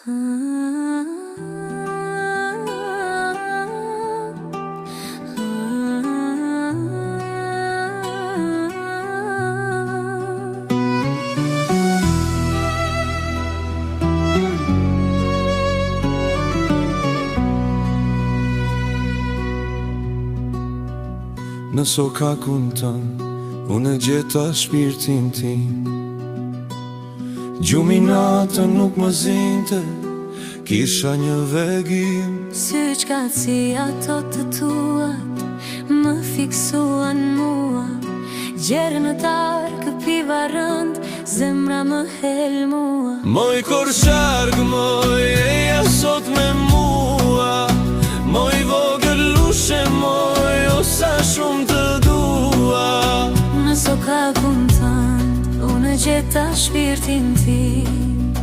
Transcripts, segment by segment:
Në sokakun tën, unë e gjeta shpirtin tim. Gjumi natën nuk më zinte, kisha një vegim. Sy qka si ato të tuat, më fiksuan mua. Gjerë në tarë, këpiva rënd, zemra më hel mua. Moj korsharg, moj eja sot me mua. Moj vogël lushe, moj osa shumë të dua. Në sokakun tënd, unë e gjeta shpirtin tim.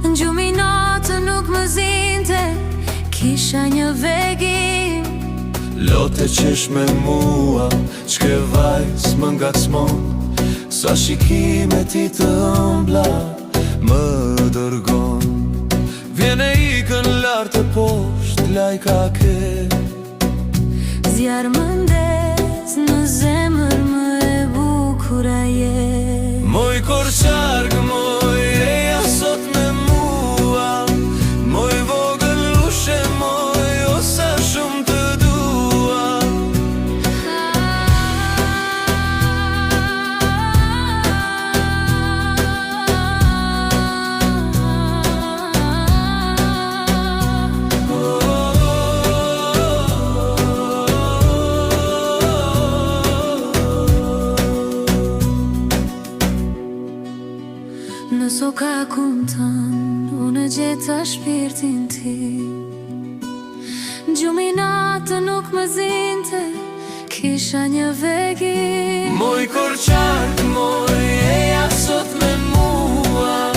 Në gjumi natë nuk më zinte, kisha një vegim. Lote qesh me mua, qke vajs më ngacmon. Sa shikime ti të ëmbla, më dërgon. Vjene ikën lartë e posht, lajka ke. Zjarë më ndes, në zemër më e bukura je. Moj korsharg, moj eja sot me mua. Moj vogël lushe, moj osa shumë të dua. Në sokakun tënd, unë e gjeta shpirtin tim. Gjumi natë nuk më zinte, kisha një vegim. Moj korsharg, moj eja sot me mua.